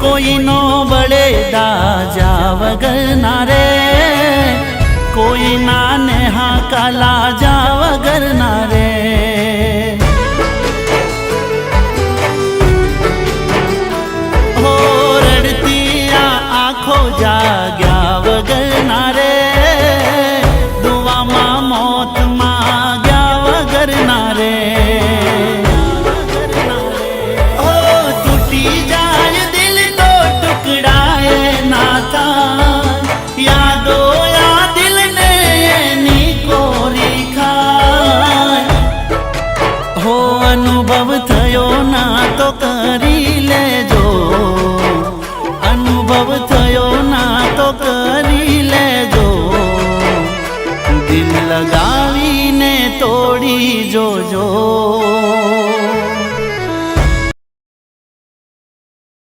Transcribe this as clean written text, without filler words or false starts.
કોઈ નો બળે દાજા વગર ના રે, કોઈ ના ને હાકા લાજા વગર ના રે। હો રડતી આ આંખો જાગ્યા વગર ના રે, દુવામાં મોત માગ્યા વગર ના રે। હો તૂટી જાય દિલ તો ટુકડાએ ના થાય, યાદો યા દિલ ને એની કોરી ખાય। હો અનુભવ થયો ના તો કરી લેજો, અનુભવ થયો ના તો કરી લેજો, દિલ લગાવીને તોડી જોજો।